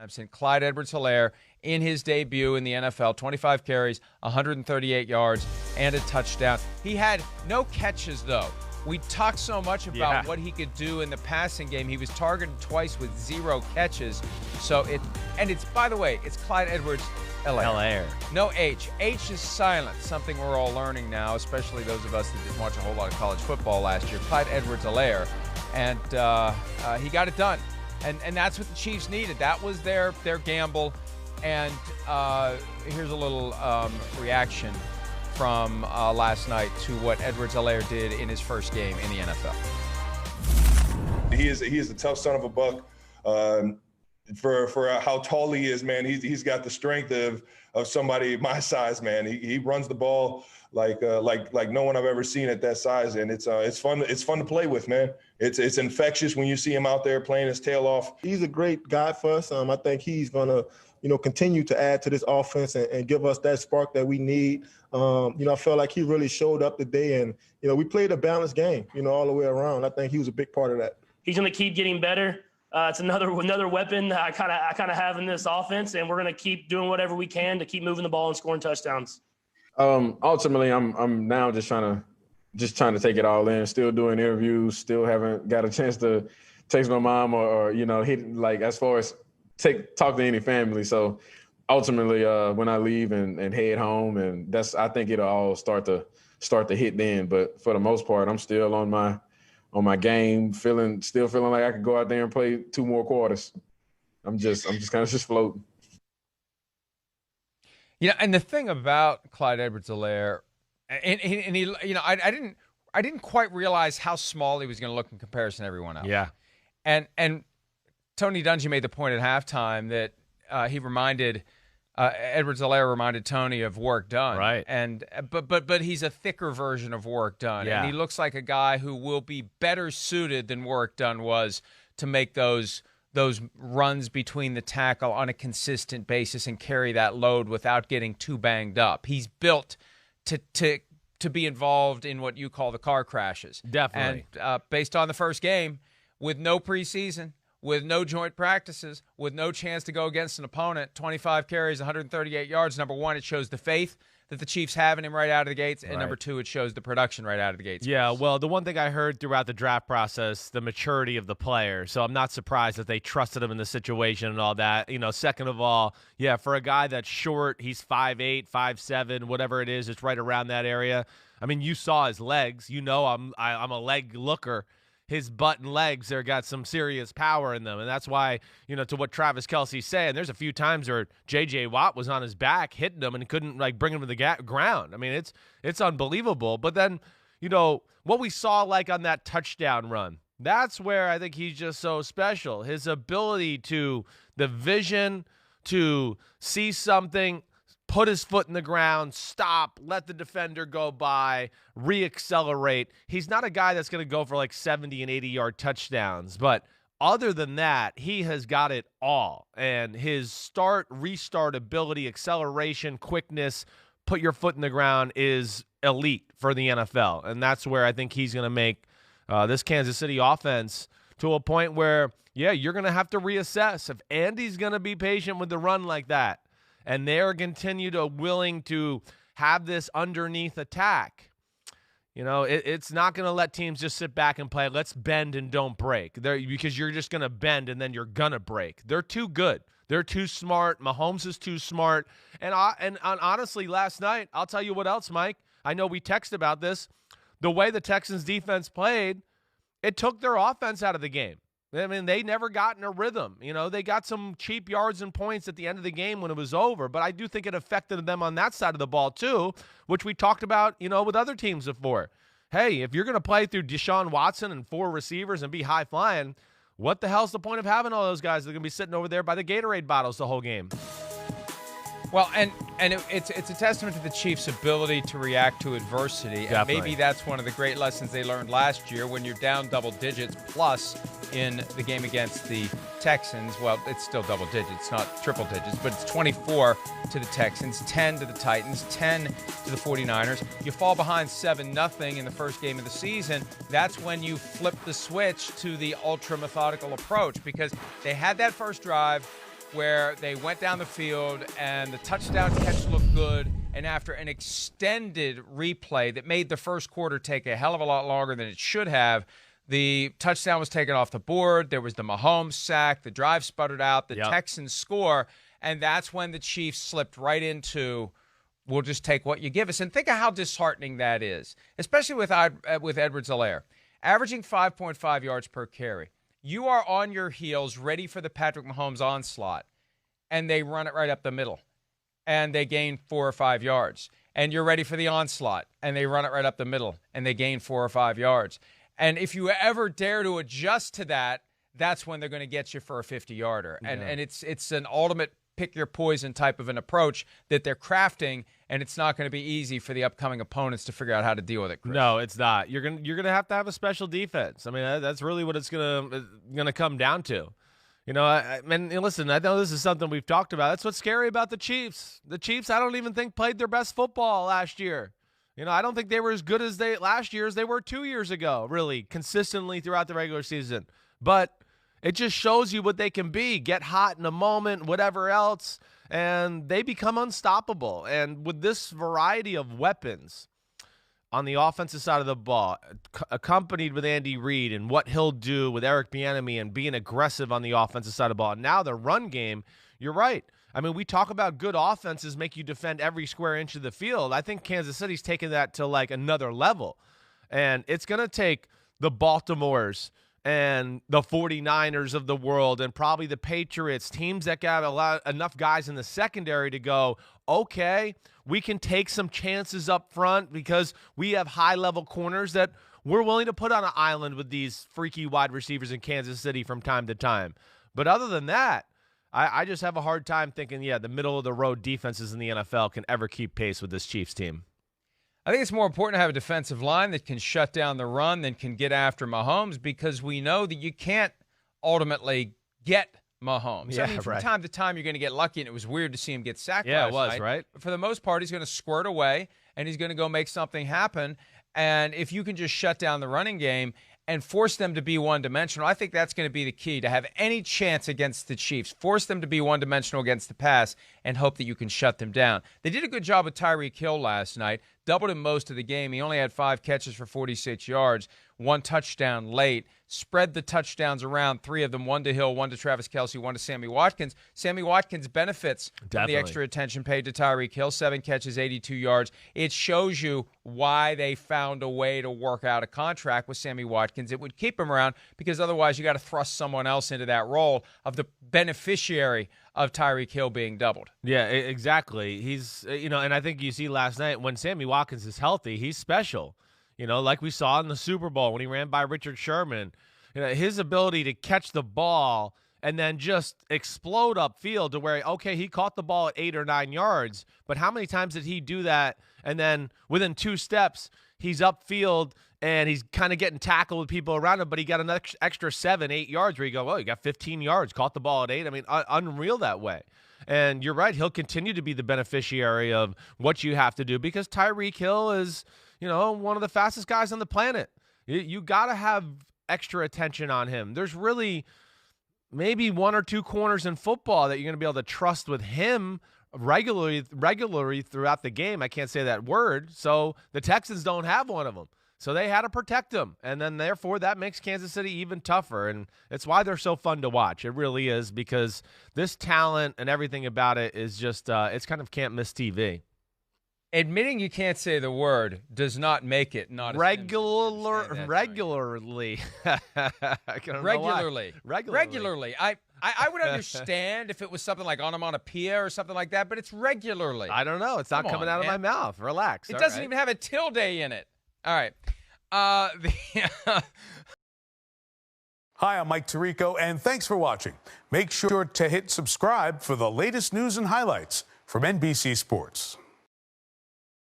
I've seen Clyde Edwards-Helaire in his debut in the NFL, 25 carries, 138 yards, and a touchdown. He had no catches, though. We talked so much about what he could do in the passing game. He was targeted twice with 0 catches. So it's, by the way, it's Clyde Edwards-Helaire. No H. H is silent, something we're all learning now, especially those of us that didn't watch a whole lot of college football last year. Clyde Edwards-Helaire. And he got it done. And that's what the Chiefs needed. That was their gamble. And here's a little reaction from last night to what Edwards-Helaire did in his first game in the NFL. He is a tough son of a buck. For how tall he is, man, he's got the strength of somebody my size, man. He runs the ball like no one I've ever seen at that size, and it's fun to play with, man. It's infectious when you see him out there playing his tail off. He's a great guy for us. I think he's gonna continue to add to this offense and give us that spark that we need. I felt like he really showed up today, and we played a balanced game, all the way around. I think he was a big part of that. He's going to keep getting better. It's another weapon that I kind of have in this offense, and we're going to keep doing whatever we can to keep moving the ball and scoring touchdowns. Ultimately, I'm now just trying to take it all in. Still doing interviews. Still haven't got a chance to text my mom or hit like as far as talk to any family. So ultimately, when I leave and head home, and I think it'll all start to hit then. But for the most part, I'm still on my game, still feeling like I could go out there and play 2 more quarters. I'm just kind of floating. And the thing about Clyde Edwards-Helaire, and he, I didn't quite realize how small he was going to look in comparison to everyone else. Yeah. And Tony Dungy made the point at halftime that Edwards-Helaire reminded Tony of work done. Right. And but he's a thicker version of work done. Yeah. And he looks like a guy who will be better suited than work done was to make those runs between the tackle on a consistent basis and carry that load without getting too banged up. He's built to be involved in what you call the car crashes. Definitely. And based on the first game, with no preseason, with no joint practices, with no chance to go against an opponent, 25 carries, 138 yards. Number one, it shows the faith that the Chiefs have in him right out of the gates. And number two, it shows the production right out of the gates. Yeah, well, the one thing I heard throughout the draft process, the maturity of the player. So I'm not surprised that they trusted him in the situation and all that. Second of all, for a guy that's short, he's 5'8", 5'7", whatever it is, it's right around that area. I mean, you saw his legs. I'm a leg looker. His butt and legs, they've got some serious power in them. And that's why, to what Travis Kelce's saying, there's a few times where J.J. Watt was on his back hitting him and he couldn't, bring him to the ground. I mean, it's unbelievable. But then, what we saw, on that touchdown run, that's where I think he's just so special. His ability the vision to see something, put his foot in the ground, stop, let the defender go by, reaccelerate. He's not a guy that's going to go for 70 and 80-yard touchdowns, but other than that, he has got it all. And his restart ability, acceleration, quickness, put your foot in the ground is elite for the NFL. And that's where I think he's going to make this Kansas City offense to a point where, you're going to have to reassess. If Andy's going to be patient with the run like that, and they're willing to have this underneath attack, it's not going to let teams just sit back and play, let's bend and don't break. Because you're just going to bend and then you're going to break. They're too good. They're too smart. Mahomes is too smart. And honestly, last night, I'll tell you what else, Mike. I know we texted about this. The way the Texans defense played, it took their offense out of the game. I mean, they never got in a rhythm. They got some cheap yards and points at the end of the game when it was over, but I do think it affected them on that side of the ball too, which we talked about, with other teams before. Hey, if you're going to play through Deshaun Watson and 4 receivers and be high-flying, what the hell's the point of having all those guys that are going to be sitting over there by the Gatorade bottles the whole game? Well, and it's a testament to the Chiefs' ability to react to adversity. Definitely. And maybe that's one of the great lessons they learned last year when you're down double digits plus in the game against the Texans. Well, it's still double digits, not triple digits, but it's 24 to the Texans, 10 to the Titans, 10 to the 49ers. You fall behind 7-0 in the first game of the season. That's when you flip the switch to the ultra-methodical approach because they had that first drive. where they went down the field and the touchdown catch looked good. And after an extended replay that made the first quarter take a hell of a lot longer than it should have, the touchdown was taken off the board. There was the Mahomes sack. The drive sputtered out. The Texans score. And that's when the Chiefs slipped right into, we'll just take what you give us. And think of how disheartening that is, especially with Edwards-Helaire. Averaging 5.5 yards per carry. You are on your heels, ready for the Patrick Mahomes onslaught, and they run it right up the middle, and they gain 4 or 5 yards. And you're ready for the onslaught, and they run it right up the middle, and they gain 4 or 5 yards. And if you ever dare to adjust to that, that's when they're going to get you for a 50-yarder. Yeah. And it's an ultimate pick-your-poison type of an approach that they're crafting, and it's not going to be easy for the upcoming opponents to figure out how to deal with it, Chris. No, it's not. You're gonna have a special defense. I mean, that's really what it's gonna come down to. You know, I mean, listen, I know this is something we've talked about. That's what's scary about the Chiefs. The Chiefs, I don't even think played their best football last year. You know, I don't think they were as good as last year as they were 2 years ago, really, consistently throughout the regular season. But it just shows you what they can be. Get hot in a moment, whatever else, and they become unstoppable. And with this variety of weapons on the offensive side of the ball, accompanied with Andy Reid and what he'll do with Eric Bieniemy and being aggressive on the offensive side of the ball. And now the run game, you're right. I mean, we talk about good offenses make you defend every square inch of the field. I think Kansas City's taken that to like another level. And it's going to take the Baltimores and the 49ers of the world and probably the Patriots, teams that got enough guys in the secondary to go, okay, we can take some chances up front because we have high-level corners that we're willing to put on an island with these freaky wide receivers in Kansas City from time to time. But other than that, I just have a hard time thinking, the middle-of-the-road defenses in the NFL can ever keep pace with this Chiefs team. I think it's more important to have a defensive line that can shut down the run than can get after Mahomes, because we know that you can't ultimately get Mahomes. Yeah, I mean, from time to time, you're going to get lucky, and it was weird to see him get sacked last it was, night. Right? But for the most part, he's going to squirt away, and he's going to go make something happen. And if you can just shut down the running game and force them to be one-dimensional, I think that's going to be the key to have any chance against the Chiefs. Force them to be one-dimensional against the pass and hope that you can shut them down. They did a good job with Tyreek Hill last night, doubled him most of the game. He only had 5 catches for 46 yards, 1 touchdown late, spread the touchdowns around, 3 of them, 1 to Hill, 1 to Travis Kelce, 1 to Sammy Watkins. Sammy Watkins benefits from the extra attention paid to Tyreek Hill, 7 catches, 82 yards. It shows you why they found a way to work out a contract with Sammy Watkins. It would keep him around because otherwise you got to thrust someone else into that role of the beneficiary of Tyreek Hill being doubled. Yeah, exactly. He's, and I think you see last night when Sammy Watkins is healthy, he's special. Like we saw in the Super Bowl when he ran by Richard Sherman. His ability to catch the ball and then just explode upfield to where, okay, he caught the ball at 8 or 9 yards, but how many times did he do that? And then within 2 steps, he's upfield and he's kind of getting tackled with people around him, but he got an extra 7, 8 yards where you go, well, you got 15 yards, caught the ball at 8. I mean, unreal that way. And you're right, he'll continue to be the beneficiary of what you have to do because Tyreek Hill is, one of the fastest guys on the planet. You got to have extra attention on him. There's really maybe 1 or 2 corners in football that you're going to be able to trust with him regularly throughout the game. I can't say that word. So the Texans don't have one of them. So they had to protect him. And then therefore that makes Kansas City even tougher. And it's why they're so fun to watch. It really is, because this talent and everything about it is just, it's kind of can't miss TV. Admitting you can't say the word does not make it not a regularly. Regularly. I would understand if it was something like onomatopoeia or something like that, but it's regularly. I don't know. It's not coming out of my mouth. Relax. It doesn't even have a tilde in it. All right. Hi, I'm Mike Tirico, and thanks for watching. Make sure to hit subscribe for the latest news and highlights from NBC Sports.